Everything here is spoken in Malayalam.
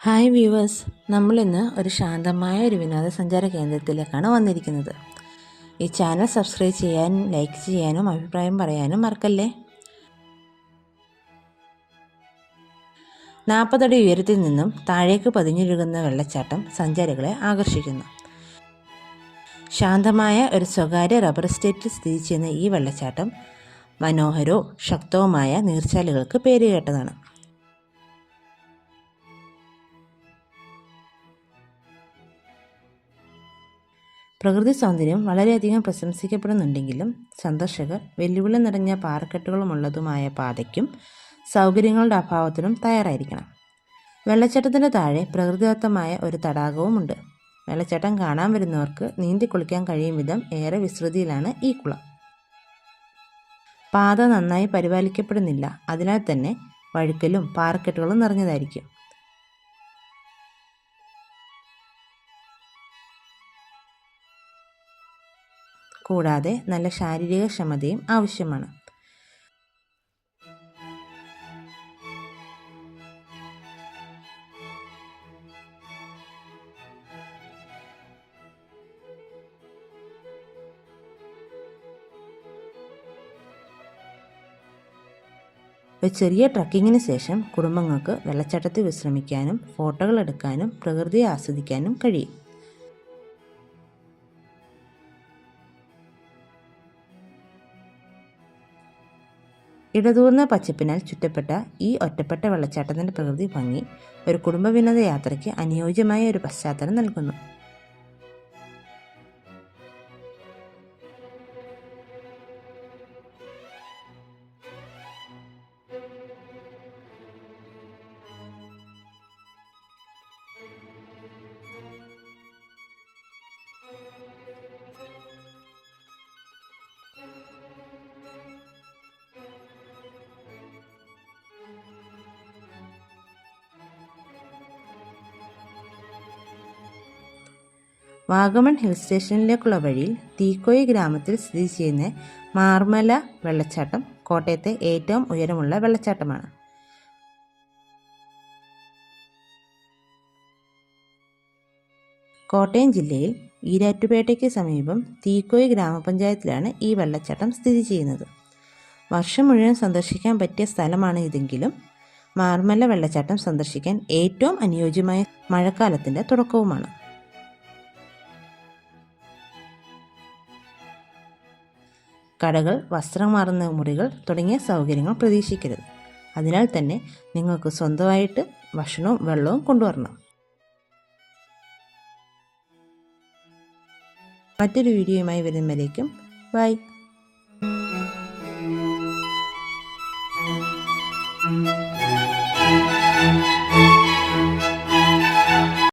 ഹായ് വ്യൂവേഴ്സ്, നമ്മളിന്ന് ഒരു ശാന്തമായ ഒരു വിനോദസഞ്ചാര കേന്ദ്രത്തിലേക്കാണ് വന്നിരിക്കുന്നത്. ഈ ചാനൽ സബ്സ്ക്രൈബ് ചെയ്യാനും ലൈക്ക് ചെയ്യാനും അഭിപ്രായം പറയാനും മറക്കല്ലേ. 40 അടി ഉയരത്തിൽ നിന്നും താഴേക്ക് പതിഞ്ഞൊഴുകുന്ന വെള്ളച്ചാട്ടം സഞ്ചാരികളെ ആകർഷിക്കുന്നു. ശാന്തമായ ഒരു സ്വകാര്യ റബ്ബർ എസ്റ്റേറ്റിൽ സ്ഥിതി ചെയ്യുന്ന ഈ വെള്ളച്ചാട്ടം മനോഹരവും ശക്തവുമായ നീർച്ചാലുകൾക്ക് പേരുകേട്ടതാണ്. പ്രകൃതി സൗന്ദര്യം വളരെയധികം പ്രശംസിക്കപ്പെടുന്നുണ്ടെങ്കിലും സന്ദർശകർ വെല്ലുവിളി നിറഞ്ഞ പാറക്കെട്ടുകളുമുള്ളതുമായ പാതയ്ക്കും സൗകര്യങ്ങളുടെ അഭാവത്തിനും തയ്യാറായിരിക്കണം. വെള്ളച്ചാട്ടത്തിൻ്റെ താഴെ പ്രകൃതിദത്തമായ ഒരു തടാകവുമുണ്ട്. വെള്ളച്ചാട്ടം കാണാൻ വരുന്നവർക്ക് നീന്തി കുളിക്കാൻ കഴിയും വിധം ഏറെ വിസ്തൃതിയിലാണ് ഈ കുളം. പാത നന്നായി പരിപാലിക്കപ്പെടുന്നില്ല, അതിനാൽ തന്നെ വഴുക്കലും പാറക്കെട്ടുകളും നിറഞ്ഞതായിരിക്കും. കൂടാതെ നല്ല ശാരീരിക ക്ഷമതയും ആവശ്യമാണ്. ഒരു ചെറിയ ട്രക്കിങ്ങിന് ശേഷം കുടുംബങ്ങൾക്ക് വെള്ളച്ചാട്ടത്തിൽ വിശ്രമിക്കാനും ഫോട്ടോകൾ എടുക്കാനും പ്രകൃതിയെ ആസ്വദിക്കാനും കഴിയും. ഇടതൂർന്ന പച്ചപ്പിനാൽ ചുറ്റപ്പെട്ട ഈ ഒറ്റപ്പെട്ട വെള്ളച്ചാട്ടത്തിൻ്റെ പ്രകൃതി ഭംഗി ഒരു കുടുംബ വിനോദ യാത്രയ്ക്ക് അനുയോജ്യമായ ഒരു പശ്ചാത്തലം നൽകുന്നു. വാഗമൺ ഹിൽ സ്റ്റേഷനിലേക്കുള്ള വഴിയിൽ തീക്കോയി ഗ്രാമത്തിൽ സ്ഥിതി ചെയ്യുന്ന മാർമല വെള്ളച്ചാട്ടം കോട്ടയത്തെ ഏറ്റവും ഉയരമുള്ള വെള്ളച്ചാട്ടമാണ്. കോട്ടയം ജില്ലയിൽ ഈരാറ്റുപേട്ടയ്ക്ക് സമീപം തീക്കോയി ഗ്രാമപഞ്ചായത്തിലാണ് ഈ വെള്ളച്ചാട്ടം സ്ഥിതി ചെയ്യുന്നത്. വർഷം മുഴുവൻ സന്ദർശിക്കാൻ പറ്റിയ സ്ഥലമാണ് ഇതെങ്കിലും മാർമല വെള്ളച്ചാട്ടം സന്ദർശിക്കാൻ ഏറ്റവും അനുയോജ്യമായ മഴക്കാലത്തിൻ്റെ തുടക്കവുമാണ്. കടകൾ, വസ്ത്രം മാറുന്ന മുറികൾ തുടങ്ങിയ സൗകര്യങ്ങൾ പ്രതീക്ഷിക്കരുത്. അതിനാൽ തന്നെ നിങ്ങൾക്ക് സ്വന്തമായിട്ട് ഭക്ഷണവും വെള്ളവും കൊണ്ടുവരണം. മറ്റൊരു വീഡിയോയുമായി വരുന്നവരേക്കും ബൈ.